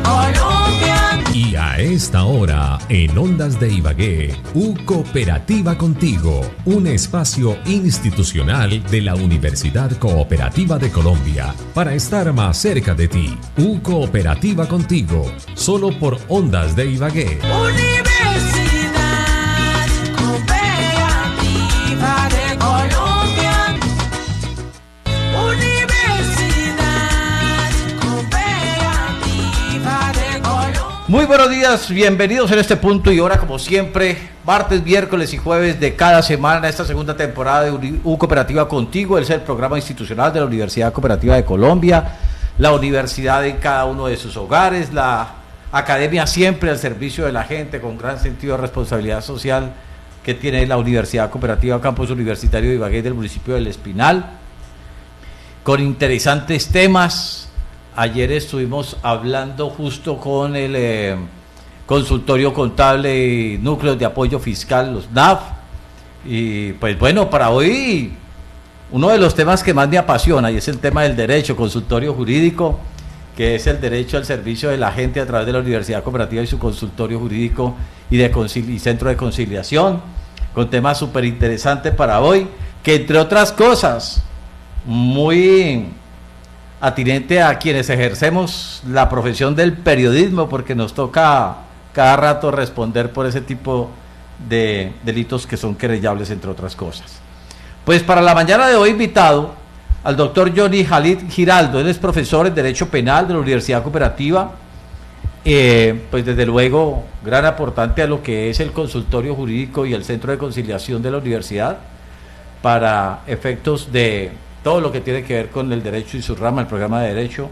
Colombia. Y a esta hora, en Ondas de Ibagué, Cooperativa Contigo, un espacio institucional de la Universidad Cooperativa de Colombia, para estar más cerca de ti. Cooperativa Contigo, solo por Ondas de Ibagué. Universidad Cooperativa de Colombia. Universidad Cooperativa de Colombia. Muy buenos días, bienvenidos en este punto y hora, como siempre, martes, miércoles y jueves de cada semana, esta segunda temporada de Cooperativa Contigo. Es el programa institucional de la Universidad Cooperativa de Colombia, la universidad en cada uno de sus hogares, la academia siempre al servicio de la gente, con gran sentido de responsabilidad social que tiene la Universidad Cooperativa Campus Universitario de Ibagué del municipio del Espinal, con interesantes temas. Ayer estuvimos hablando justo con el consultorio contable y núcleos de apoyo fiscal, los NAF, y pues bueno, para hoy uno de los temas que más me apasiona y es el tema del derecho, consultorio jurídico, que es el derecho al servicio de la gente a través de la Universidad Cooperativa y su consultorio jurídico y centro de conciliación, con temas súper interesantes para hoy, que entre otras cosas, muy atinente a quienes ejercemos la profesión del periodismo, porque nos toca cada rato responder por ese tipo de delitos que son querellables, entre otras cosas. Pues para la mañana de hoy invitado al doctor Johnny Khalid Giraldo. Él es profesor en Derecho Penal de la Universidad Cooperativa, pues desde luego gran aportante a lo que es el consultorio jurídico y el centro de conciliación de la universidad para efectos de todo lo que tiene que ver con el derecho y su rama, el programa de derecho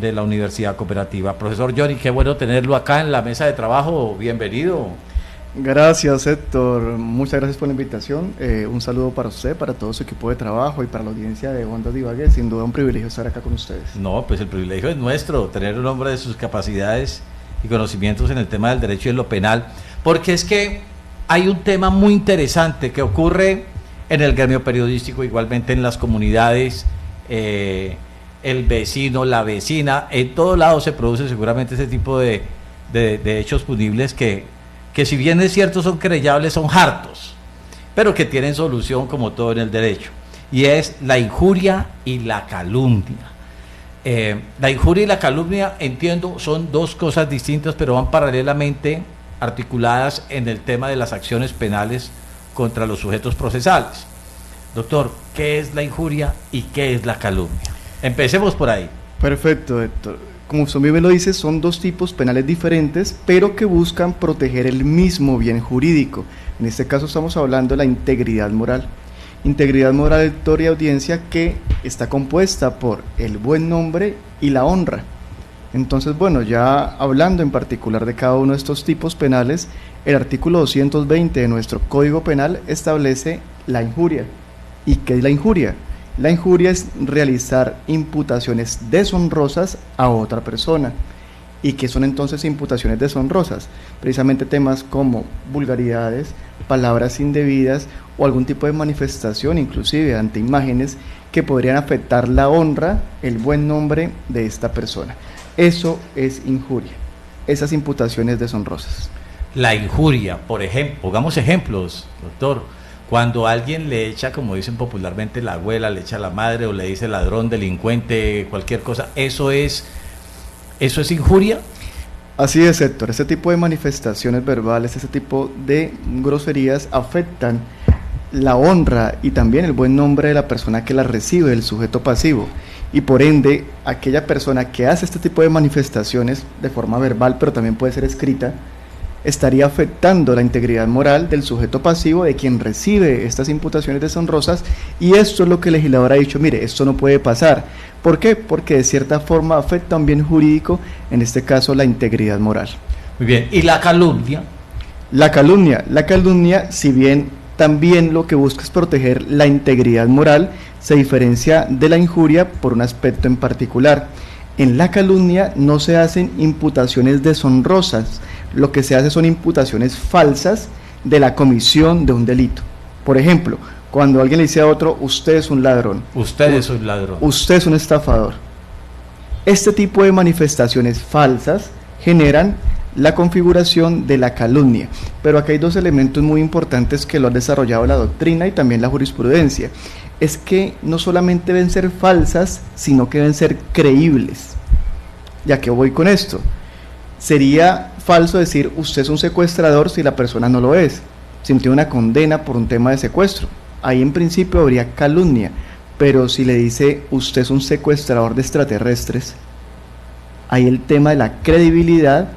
de la Universidad Cooperativa. Profesor Johnny, qué bueno tenerlo acá en la mesa de trabajo, bienvenido. Gracias, Héctor, muchas gracias por la invitación, un saludo para usted, para todo su equipo de trabajo y para la audiencia de Ondas de Ibagué. Sin duda un privilegio estar acá con ustedes. No, pues el privilegio es nuestro, tener un hombre de sus capacidades y conocimientos en el tema del derecho y en lo penal, porque es que hay un tema muy interesante que ocurre en el gremio periodístico, igualmente en las comunidades, el vecino, la vecina, en todo lado se produce seguramente ese tipo de hechos punibles que si bien es cierto son querellables, son hartos, pero que tienen solución como todo en el derecho, y es la injuria y la calumnia. La injuria y la calumnia, entiendo, son dos cosas distintas, pero van paralelamente articuladas en el tema de las acciones penales contra los sujetos procesales. Doctor, ¿qué es la injuria y qué es la calumnia? Empecemos por ahí. Perfecto, Héctor. Como usted bien lo dice, son dos tipos penales diferentes, pero que buscan proteger el mismo bien jurídico. En este caso estamos hablando de la integridad moral. Integridad moral, Héctor y audiencia, que está compuesta por el buen nombre y la honra. Entonces, bueno, ya hablando en particular de cada uno de estos tipos penales, el artículo 220 de nuestro Código Penal establece la injuria. ¿Y qué es la injuria? La injuria es realizar imputaciones deshonrosas a otra persona. ¿Y qué son entonces imputaciones deshonrosas? Precisamente temas como vulgaridades, palabras indebidas o algún tipo de manifestación, inclusive ante imágenes, que podrían afectar la honra, el buen nombre de esta persona. Eso es injuria, esas imputaciones deshonrosas. La injuria, por ejemplo, pongamos ejemplos, doctor, cuando alguien le echa, como dicen popularmente, la abuela, le echa a la madre o le dice ladrón, delincuente, cualquier cosa, ¿eso es injuria? Así es, Héctor, ese tipo de manifestaciones verbales, ese tipo de groserías afectan la honra y también el buen nombre de la persona que las recibe, el sujeto pasivo. Y por ende, aquella persona que hace este tipo de manifestaciones de forma verbal, pero también puede ser escrita, estaría afectando la integridad moral del sujeto pasivo, de quien recibe estas imputaciones deshonrosas, y esto es lo que el legislador ha dicho: mire, esto no puede pasar. ¿Por qué? Porque de cierta forma afecta a un bien jurídico, en este caso la integridad moral. Muy bien, ¿y la calumnia? La calumnia, si bien también lo que busca es proteger la integridad moral, se diferencia de la injuria por un aspecto en particular. En la calumnia no se hacen imputaciones deshonrosas, lo que se hace son imputaciones falsas de la comisión de un delito. Por ejemplo, cuando alguien le dice a otro: usted es un ladrón, usted es un ladrón, usted es un estafador. Este tipo de manifestaciones falsas generan la configuración de la calumnia, pero acá hay dos elementos muy importantes que lo han desarrollado la doctrina y también la jurisprudencia. Es que no solamente deben ser falsas, sino que deben ser creíbles. ¿Ya que voy con esto? Sería falso decir usted es un secuestrador si la persona no lo es, si no tiene una condena por un tema de secuestro. Ahí en principio habría calumnia, pero si le dice usted es un secuestrador de extraterrestres, ahí el tema de la credibilidad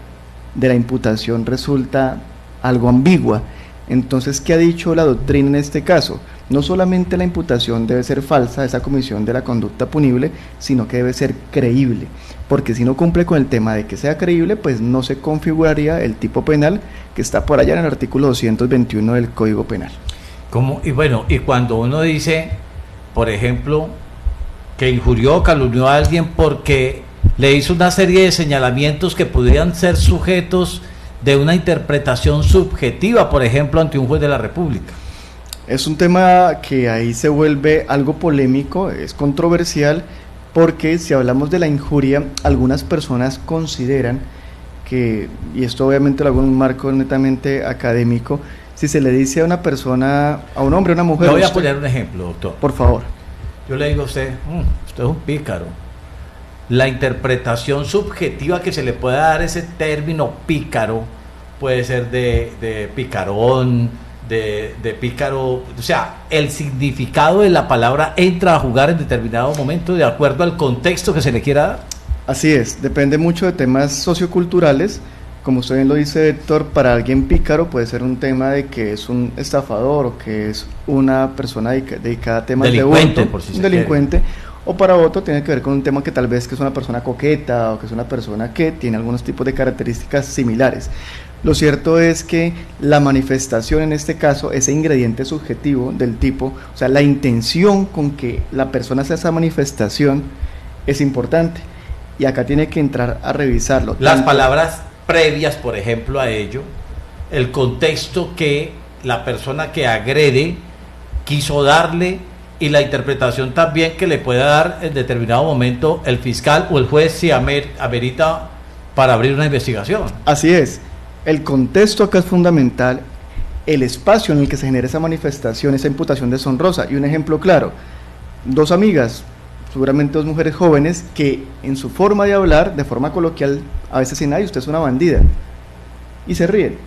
de la imputación resulta algo ambigua. Entonces, ¿qué ha dicho la doctrina en este caso? No solamente la imputación debe ser falsa, esa comisión de la conducta punible, sino que debe ser creíble, porque si no cumple con el tema de que sea creíble, pues no se configuraría el tipo penal que está por allá en el artículo 221 del Código Penal. Y bueno, y cuando uno dice, por ejemplo, que injurió o calumnió a alguien porque le hizo una serie de señalamientos que podrían ser sujetos de una interpretación subjetiva, por ejemplo, ante un juez de la República. Es un tema que ahí se vuelve algo polémico, es controversial, porque si hablamos de la injuria, algunas personas consideran que, y esto obviamente lo hago en un marco netamente académico, si se le dice a una persona, a un hombre, a una mujer... Le voy a poner un ejemplo, doctor. Por favor. Yo le digo a usted, usted es un pícaro. La interpretación subjetiva que se le pueda dar a ese término pícaro puede ser de picarón, de pícaro, o sea, el significado de la palabra entra a jugar en determinado momento de acuerdo al contexto que se le quiera dar. Así es, depende mucho de temas socioculturales. Como usted bien lo dice, Héctor, para alguien pícaro puede ser un tema de que es un estafador o que es una persona dedicada a temas delincuente, de hurto, por si un se delincuente, o para otro tiene que ver con un tema que tal vez que es una persona coqueta o que es una persona que tiene algunos tipos de características similares. Lo cierto es que la manifestación en este caso, ese ingrediente subjetivo del tipo, o sea, la intención con que la persona hace esa manifestación es importante y acá tiene que entrar a revisarlo. Las palabras previas, por ejemplo, a ello, el contexto que la persona que agrede quiso darle y la interpretación también que le pueda dar en determinado momento el fiscal o el juez si amerita para abrir una investigación. Así es, el contexto acá es fundamental, el espacio en el que se genera esa manifestación, esa imputación deshonrosa. Y un ejemplo claro, dos amigas, seguramente dos mujeres jóvenes, que en su forma de hablar, de forma coloquial, a veces dicen, ay, usted es una bandida, y se ríen.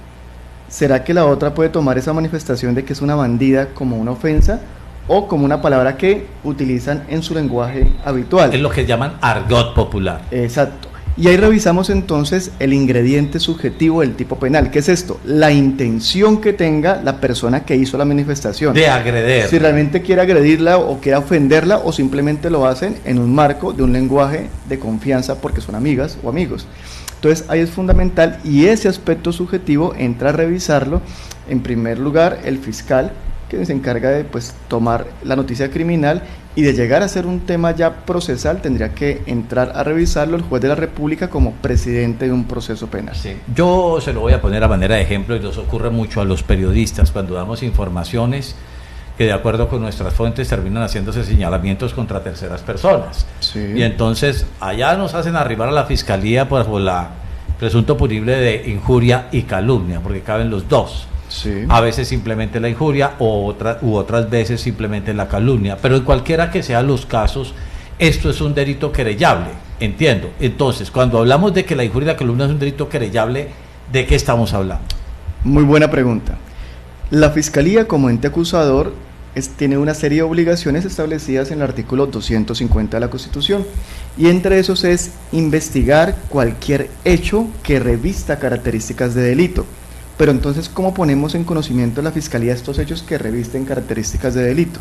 ¿Será que la otra puede tomar esa manifestación de que es una bandida como una ofensa o como una palabra que utilizan en su lenguaje habitual? Es lo que llaman argot popular. Exacto. Y ahí revisamos entonces el ingrediente subjetivo del tipo penal. ¿Qué es esto? La intención que tenga la persona que hizo la manifestación. De agreder. Si realmente quiere agredirla o quiere ofenderla o simplemente lo hacen en un marco de un lenguaje de confianza porque son amigas o amigos. Entonces ahí es fundamental y ese aspecto subjetivo entra a revisarlo en primer lugar el fiscal, que se encarga de tomar la noticia criminal y de llegar a ser un tema ya procesal, tendría que entrar a revisarlo el juez de la República como presidente de un proceso penal. Sí. Yo se lo voy a poner a manera de ejemplo y nos ocurre mucho a los periodistas cuando damos informaciones que de acuerdo con nuestras fuentes terminan haciéndose señalamientos contra terceras personas. Sí. Y entonces allá nos hacen arribar a la fiscalía por la presunto punible de injuria y calumnia, porque caben los dos. Sí. A veces simplemente la injuria u otras veces simplemente la calumnia, pero en cualquiera que sean los casos, esto es un delito querellable, entiendo. Entonces, cuando hablamos de que la injuria y la calumnia es un delito querellable, ¿de qué estamos hablando? Muy buena pregunta. La Fiscalía como ente acusador tiene una serie de obligaciones establecidas en el artículo 250 de la Constitución, y entre esos es investigar cualquier hecho que revista características de delito. Pero entonces, ¿cómo ponemos en conocimiento de la Fiscalía estos hechos que revisten características de delito?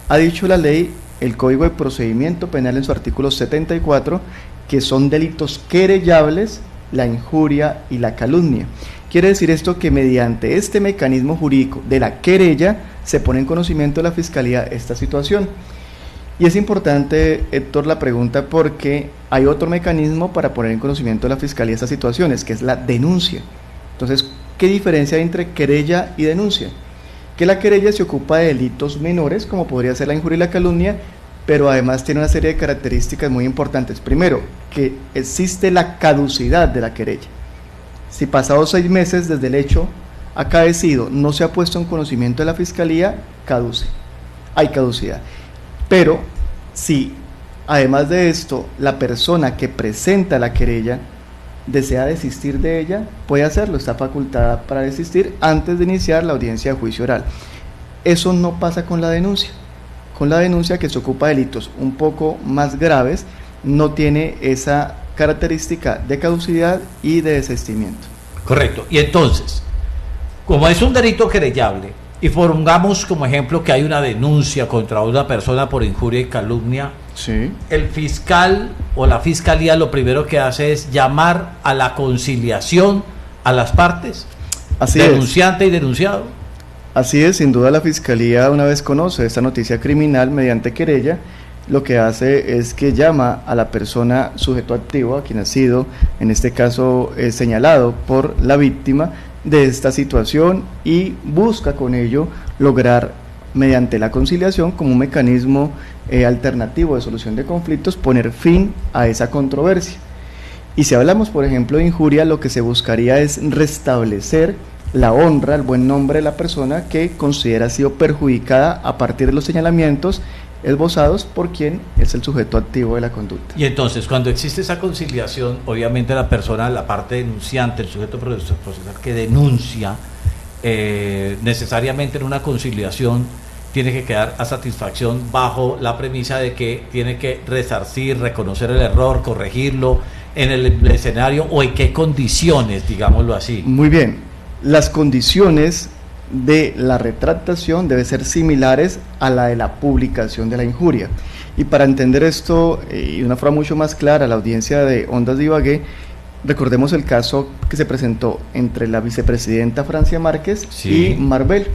Ha dicho la ley, el Código de Procedimiento Penal en su artículo 74, que son delitos querellables la injuria y la calumnia. Quiere decir esto que mediante este mecanismo jurídico de la querella se pone en conocimiento de la Fiscalía esta situación. Y es importante, Héctor, la pregunta porque hay otro mecanismo para poner en conocimiento de la Fiscalía estas situaciones, que es la denuncia. Entonces, ¿qué diferencia hay entre querella y denuncia? Que la querella se ocupa de delitos menores, como podría ser la injuria y la calumnia, pero además tiene una serie de características muy importantes. Primero, que existe la caducidad de la querella. Si pasados 6 meses desde el hecho acaecido no se ha puesto en conocimiento de la Fiscalía, caduce, hay caducidad. Pero si además de esto la persona que presenta la querella desea desistir de ella, puede hacerlo, está facultada para desistir antes de iniciar la audiencia de juicio oral. Eso no pasa con la denuncia. Con la denuncia, que se ocupa de delitos un poco más graves, no tiene esa característica de caducidad y de desistimiento. Correcto. Y entonces, como es un delito querellable, y pongamos como ejemplo que hay una denuncia contra una persona por injuria y calumnia, Sí. el fiscal o la fiscalía lo primero que hace es llamar a la conciliación a las partes, Así denunciante y denunciado. Así es, sin duda la Fiscalía, una vez conoce esta noticia criminal mediante querella, lo que hace es que llama a la persona sujeto activo, a quien ha sido, en este caso, señalado por la víctima de esta situación, y busca con ello lograr, mediante la conciliación, como un mecanismo alternativo de solución de conflictos, poner fin a esa controversia. Y si hablamos, por ejemplo, de injuria, lo que se buscaría es restablecer la honra, el buen nombre de la persona que considera ha sido perjudicada a partir de los señalamientos esbozados por quien es el sujeto activo de la conducta. Y entonces, cuando existe esa conciliación, obviamente la persona, la parte denunciante, el sujeto procesal que denuncia, necesariamente en una conciliación tiene que quedar a satisfacción bajo la premisa de que tiene que resarcir, reconocer el error, corregirlo en el escenario, o en qué condiciones, digámoslo así. Muy bien, las condiciones de la retractación deben ser similares a la de la publicación de la injuria. Y para entender esto de una forma mucho más clara, la audiencia de Ondas de Ibagué, recordemos el caso que se presentó entre la vicepresidenta Francia Márquez Sí. y Marvel.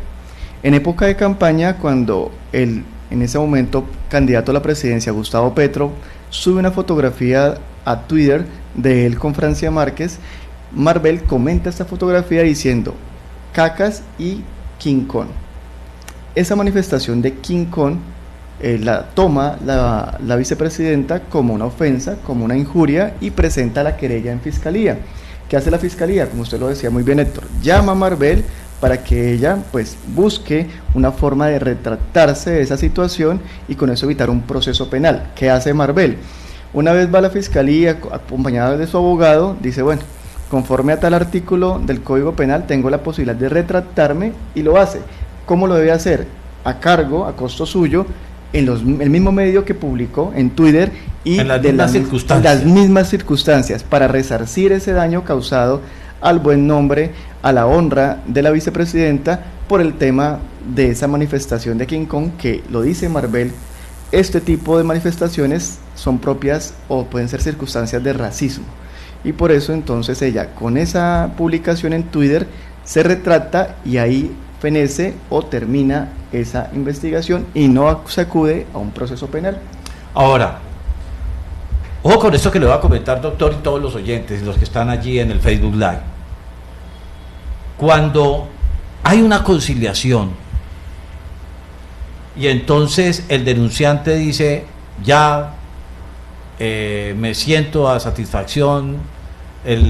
En época de campaña, cuando en ese momento candidato a la presidencia, Gustavo Petro, sube una fotografía a Twitter de él con Francia Márquez, Marvel comenta esta fotografía diciendo cacas y King Kong. Esa manifestación de King Kong la toma la vicepresidenta como una ofensa, como una injuria, y presenta la querella en fiscalía. ¿Qué hace la fiscalía? Como usted lo decía muy bien, Héctor, llama a Marvel para que ella pues busque una forma de retractarse de esa situación y con eso evitar un proceso penal. ¿Qué hace Marvel? Una vez va a la fiscalía acompañada de su abogado, dice, bueno, conforme a tal artículo del Código Penal tengo la posibilidad de retractarme, y lo hace. ¿Cómo lo debe hacer? A cargo, a costo suyo, en el mismo medio que publicó en Twitter y en las mismas circunstancias, para resarcir ese daño causado al buen nombre, a la honra de la vicepresidenta por el tema de esa manifestación de King Kong, que lo dice Marvel, este tipo de manifestaciones son propias o pueden ser circunstancias de racismo. Y por eso entonces ella, con esa publicación en Twitter, se retracta y ahí fenece o termina esa investigación y no se acude a un proceso penal. Ahora, ojo con esto que le voy a comentar, doctor, y todos los oyentes, los que están allí en el Facebook Live. Cuando hay una conciliación y entonces el denunciante dice, ya me siento a satisfacción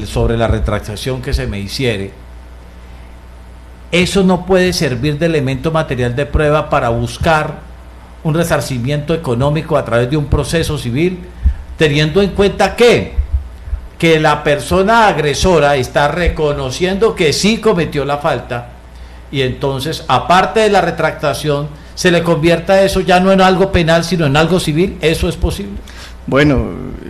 sobre la retractación que se me hiciere, eso no puede servir de elemento material de prueba para buscar un resarcimiento económico a través de un proceso civil, teniendo en cuenta que la persona agresora está reconociendo que sí cometió la falta, y entonces, aparte de la retractación, se le convierta eso ya no en algo penal, sino en algo civil. ¿Eso es posible? Bueno,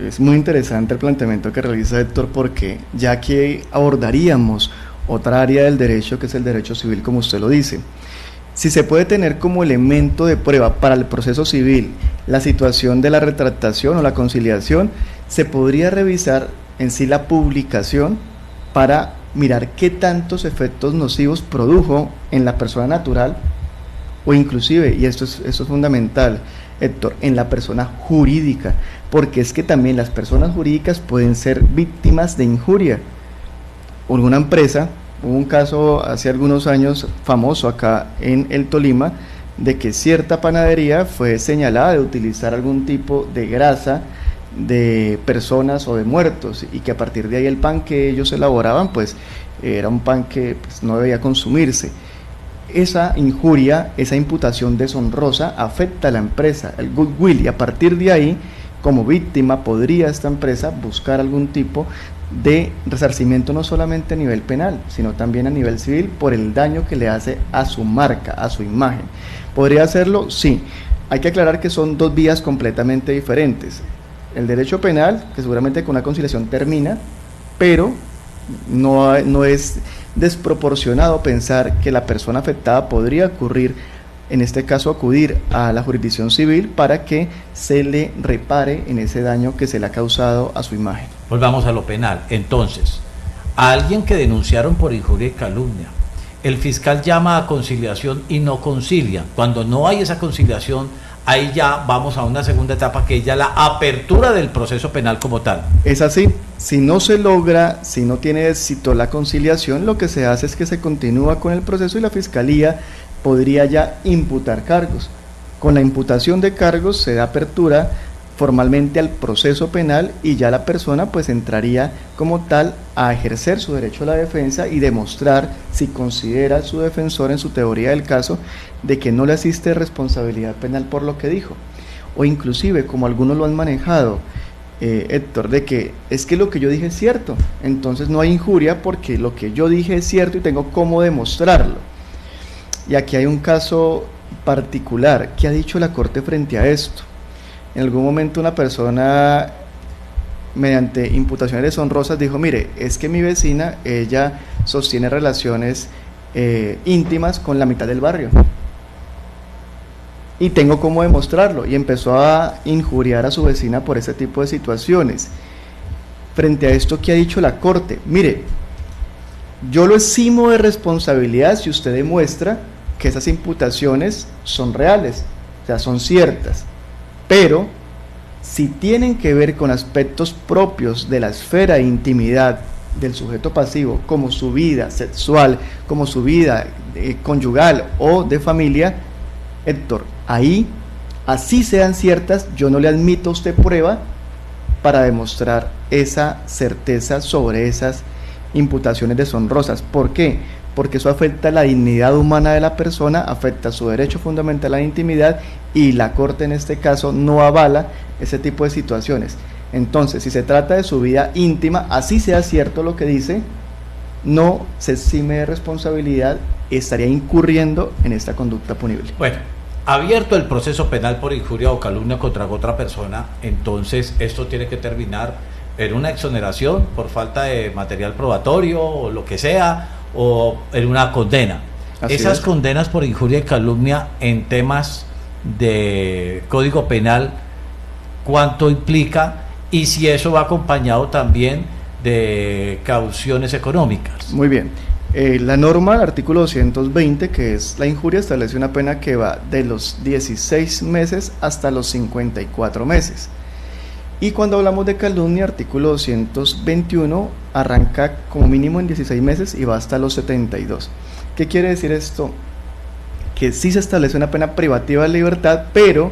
es muy interesante el planteamiento que realiza Héctor, porque ya que abordaríamos otra área del derecho, que es el derecho civil, como usted lo dice. Si se puede tener como elemento de prueba para el proceso civil la situación de la retractación o la conciliación, se podría revisar en sí la publicación para mirar qué tantos efectos nocivos produjo en la persona natural, o inclusive, y esto es fundamental, Héctor, en la persona jurídica, porque es que también las personas jurídicas pueden ser víctimas de injuria. Una empresa, hubo un caso hace algunos años famoso acá en el Tolima, de que cierta panadería fue señalada de utilizar algún tipo de grasa de personas o de muertos, y que a partir de ahí el pan que ellos elaboraban pues era un pan que pues, no debía consumirse. Esa injuria, esa imputación deshonrosa afecta a la empresa, el goodwill, y a partir de ahí, como víctima, podría esta empresa buscar algún tipo de resarcimiento, no solamente a nivel penal, sino también a nivel civil, por el daño que le hace a su marca, a su imagen. ¿Podría hacerlo? Sí. Hay que aclarar que son dos vías completamente diferentes. El derecho penal, que seguramente con una conciliación termina, pero no es desproporcionado pensar que la persona afectada podría en este caso acudir a la jurisdicción civil para que se le repare en ese daño que se le ha causado a su imagen. Volvamos a lo penal. Entonces, a alguien que denunciaron por injuria y calumnia, el fiscal llama a conciliación y no concilia. Cuando no hay esa conciliación, ahí ya vamos a una segunda etapa, que es ya la apertura del proceso penal como tal. Es así. Si no se logra, si no tiene éxito la conciliación, lo que se hace es que se continúa con el proceso y la fiscalía podría ya imputar cargos. Con la imputación de cargos se da apertura formalmente al proceso penal y ya la persona pues entraría como tal a ejercer su derecho a la defensa y demostrar, si considera su defensor en su teoría del caso, de que no le asiste responsabilidad penal por lo que dijo, o inclusive como algunos lo han manejado, Héctor, de que es que lo que yo dije es cierto, entonces no hay injuria porque lo que yo dije es cierto y tengo cómo demostrarlo. Y aquí hay un caso particular. ¿Qué ha dicho la Corte frente a esto? En algún momento una persona, mediante imputaciones deshonrosas, dijo: mire, es que mi vecina, ella sostiene relaciones íntimas con la mitad del barrio y tengo cómo demostrarlo, y empezó a injuriar a su vecina por ese tipo de situaciones. Frente a esto, ¿qué ha dicho la Corte? Mire, yo lo eximo de responsabilidad si usted demuestra que esas imputaciones son reales, o sea, son ciertas, pero si tienen que ver con aspectos propios de la esfera de intimidad del sujeto pasivo, como su vida sexual, como su vida conyugal o de familia, Héctor, ahí, así sean ciertas, yo no le admito a usted prueba para demostrar esa certeza sobre esas imputaciones deshonrosas. ¿Por qué? Porque eso afecta la dignidad humana de la persona, afecta su derecho fundamental a la intimidad, y la Corte en este caso no avala ese tipo de situaciones. Entonces, si se trata de su vida íntima, así sea cierto lo que dice, no se exime de responsabilidad, estaría incurriendo en esta conducta punible. Bueno, abierto el proceso penal por injuria o calumnia contra otra persona, entonces esto tiene que terminar en una exoneración por falta de material probatorio o lo que sea, o en una condena. Así Esas es. condenas por injuria y calumnia en temas de Código Penal, ¿cuánto implica? Y si eso va acompañado también de cauciones económicas. Muy bien. La norma, el artículo 220, que es la injuria, establece una pena que va de los 16 meses hasta los 54 meses. Y cuando hablamos de calumnia, artículo 221 arranca como mínimo en 16 meses y va hasta los 72. ¿Qué quiere decir esto? Que sí se establece una pena privativa de libertad, pero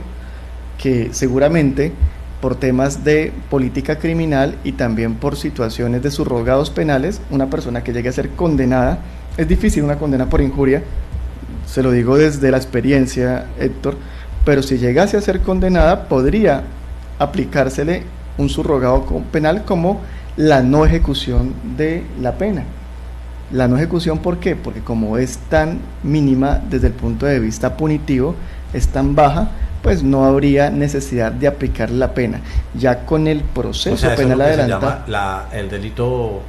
que seguramente por temas de política criminal y también por situaciones de subrogados penales, una persona que llegue a ser condenada, es difícil una condena por injuria, se lo digo desde la experiencia, Héctor, pero si llegase a ser condenada, podría aplicársele un subrogado penal como la no ejecución de la pena. La no ejecución, ¿por qué? Porque como es tan mínima desde el punto de vista punitivo, es tan baja, pues no habría necesidad de aplicar la pena. Ya con el proceso penal adelantado, el delito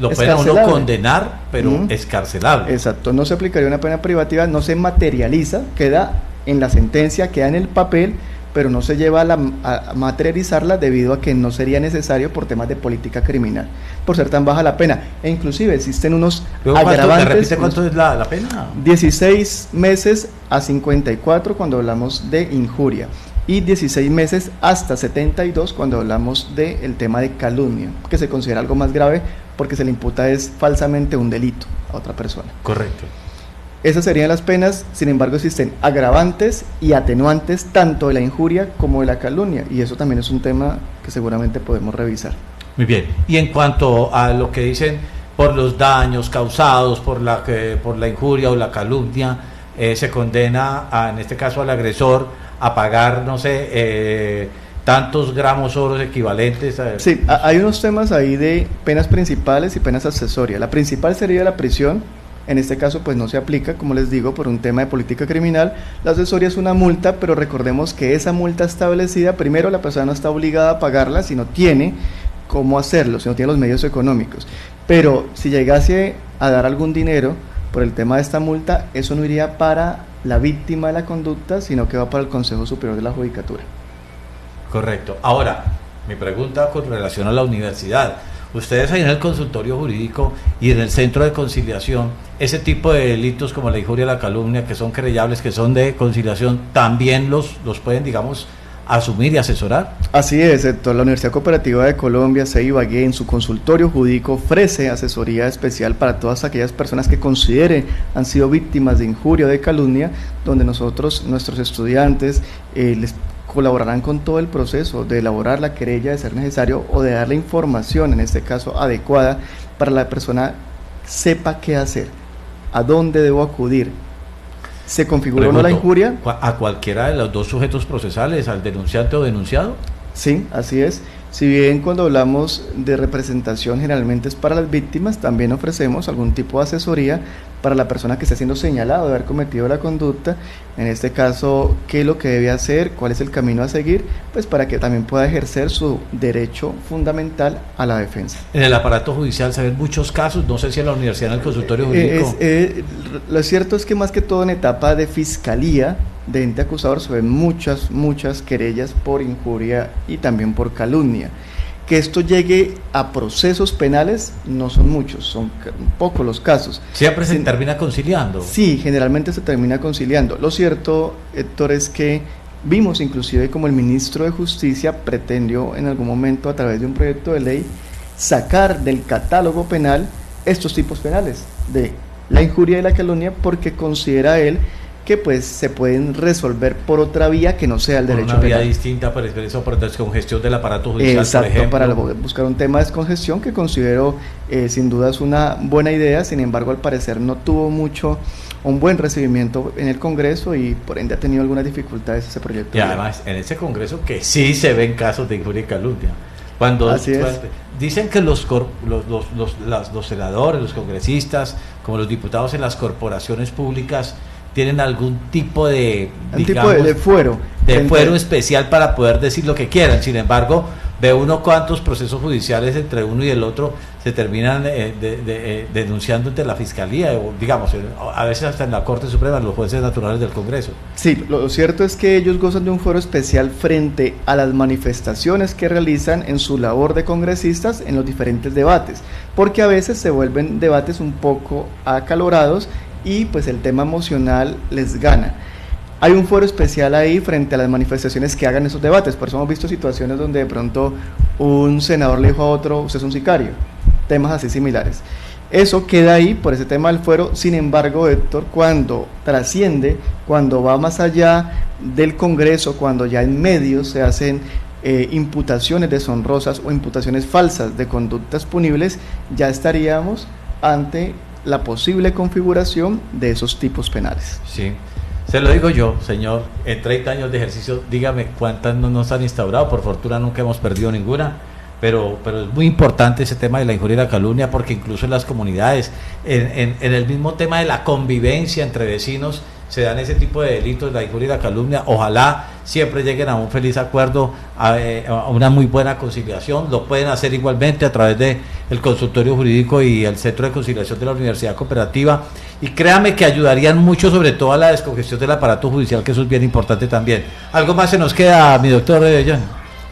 lo puede uno condenar, pero escarcelable. Exacto, no se aplicaría una pena privativa, no se materializa, queda en la sentencia, queda en el papel, pero no se lleva a materializarla debido a que no sería necesario por temas de política criminal, por ser tan baja la pena. E inclusive existen unos agravantes. ¿Me repite cuánto es la pena? 16 meses a 54 cuando hablamos de injuria, y 16 meses hasta 72 cuando hablamos del tema de calumnia, que se considera algo más grave porque se le imputa es falsamente un delito a otra persona. Correcto. Esas serían las penas. Sin embargo, existen agravantes y atenuantes tanto de la injuria como de la calumnia, y eso también es un tema que seguramente podemos revisar. Muy bien. Y en cuanto a lo que dicen por los daños causados por la injuria o la calumnia, se condena en este caso al agresor a pagar, no sé, tantos gramos oros equivalentes a... Sí, hay unos temas ahí de penas principales y penas accesorias. La principal sería la prisión. En este caso pues no se aplica, como les digo, por un tema de política criminal. La accesoria es una multa, pero recordemos que esa multa establecida, primero la persona no está obligada a pagarla, si no tiene cómo hacerlo, si no tiene los medios económicos. Pero si llegase a dar algún dinero por el tema de esta multa, eso no iría para la víctima de la conducta, sino que va para el Consejo Superior de la Judicatura. Correcto. Ahora, mi pregunta con relación a la universidad. Ustedes ahí en el consultorio jurídico y en el centro de conciliación, ese tipo de delitos como la injuria y la calumnia, que son querellables, que son de conciliación, ¿también los pueden, digamos, asumir y asesorar? Así es, Héctor. La Universidad Cooperativa de Colombia, CEI Ibagué, en su consultorio jurídico ofrece asesoría especial para todas aquellas personas que consideren han sido víctimas de injuria o de calumnia, donde nosotros, nuestros estudiantes, les colaborarán con todo el proceso de elaborar la querella de ser necesario o de dar la información, en este caso adecuada, para la persona sepa qué hacer, a dónde debo acudir. ¿Se configuró o no la injuria? ¿A cualquiera de los dos sujetos procesales, al denunciante o denunciado? Sí, así es. Si bien cuando hablamos de representación generalmente es para las víctimas, también ofrecemos algún tipo de asesoría para la persona que está siendo señalado de haber cometido la conducta, en este caso, qué es lo que debe hacer, cuál es el camino a seguir, pues para que también pueda ejercer su derecho fundamental a la defensa. En el aparato judicial se ven muchos casos, no sé si en la universidad, en el consultorio jurídico. Lo cierto es que más que todo en etapa de fiscalía, de ente acusador, se ven muchas querellas por injuria y también por calumnia. Que esto llegue a procesos penales no son muchos, son pocos los casos. ¿Siempre se termina conciliando? Sí, generalmente se termina conciliando. Lo cierto, Héctor, es que vimos inclusive como el ministro de Justicia pretendió en algún momento a través de un proyecto de ley sacar del catálogo penal estos tipos penales de la injuria y la calumnia, porque considera él que pues se pueden resolver por otra vía que no sea el derecho penal. Una vía distinta para eso, por descongestión del aparato judicial, exacto, por ejemplo. Para buscar un tema de descongestión que considero sin duda es una buena idea. Sin embargo, al parecer no tuvo un buen recibimiento en el Congreso y por ende ha tenido algunas dificultades ese proyecto. Y además en ese Congreso que sí se ven casos de injuria y calumnia. Cuando dicen que los senadores, los congresistas, como los diputados en las corporaciones públicas, tienen algún tipo de, digamos, de fuero. De fuero especial para poder decir lo que quieran. Sin embargo, ve uno cuántos procesos judiciales entre uno y el otro se terminan denunciando ante la Fiscalía, o digamos, a veces hasta en la Corte Suprema, los jueces naturales del Congreso. Sí, lo cierto es que ellos gozan de un fuero especial frente a las manifestaciones que realizan en su labor de congresistas en los diferentes debates, porque a veces se vuelven debates un poco acalorados y pues el tema emocional les gana. Hay un foro especial ahí frente a las manifestaciones que hagan esos debates. Por eso hemos visto situaciones donde de pronto un senador le dijo a otro, usted es un sicario, temas así similares. Eso queda ahí por ese tema del fuero. Sin embargo, Héctor, cuando trasciende, cuando va más allá del Congreso, cuando ya en medios se hacen imputaciones deshonrosas o imputaciones falsas de conductas punibles, ya estaríamos ante la posible configuración de esos tipos penales. Sí, se lo digo yo, señor, en 30 años de ejercicio, dígame cuántas no nos han instaurado. Por fortuna nunca hemos perdido ninguna, pero es muy importante ese tema de la injuria y la calumnia, porque incluso en las comunidades, en el mismo tema de la convivencia entre vecinos, se dan ese tipo de delitos, la injuria y la calumnia. Ojalá siempre lleguen a un feliz acuerdo, a una muy buena conciliación. Lo pueden hacer igualmente a través de el consultorio jurídico y el centro de conciliación de la Universidad Cooperativa, y créame que ayudarían mucho, sobre todo a la descongestión del aparato judicial, que eso es bien importante también. ¿Algo más se nos queda, mi doctor John?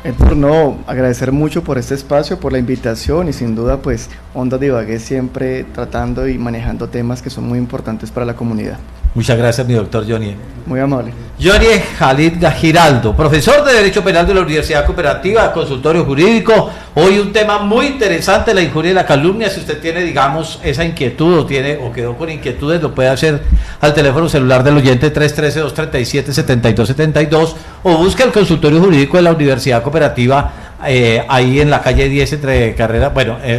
Héctor, no, agradecer mucho por este espacio, por la invitación, y sin duda pues Ondas de Ibagué siempre tratando y manejando temas que son muy importantes para la comunidad. Muchas gracias, mi doctor Johnny. Muy amable. Johnny Jalid Giraldo, profesor de Derecho Penal de la Universidad Cooperativa, consultorio jurídico. Hoy un tema muy interesante, la injuria y la calumnia. Si usted tiene, digamos, esa inquietud o quedó con inquietudes, lo puede hacer al teléfono celular del oyente 313-237-7272 o busque el consultorio jurídico de la Universidad Cooperativa ahí en la calle 10 entre carrera,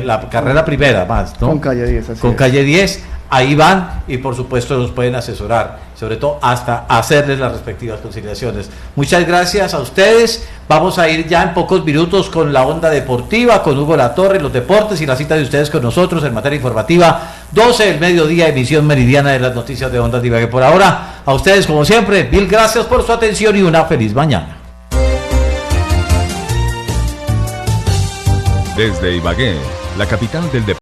la carrera primera más, ¿no? Con calle 10, así Con es. calle 10. Ahí van y por supuesto nos pueden asesorar, sobre todo hasta hacerles las respectivas conciliaciones. Muchas gracias a ustedes. Vamos a ir ya en pocos minutos con la onda deportiva, con Hugo Latorre, los deportes y la cita de ustedes con nosotros en materia informativa. 12 del mediodía, emisión meridiana de las noticias de Ondas de Ibagué. Por ahora, a ustedes como siempre, mil gracias por su atención y una feliz mañana. Desde Ibagué, la capital del deporte.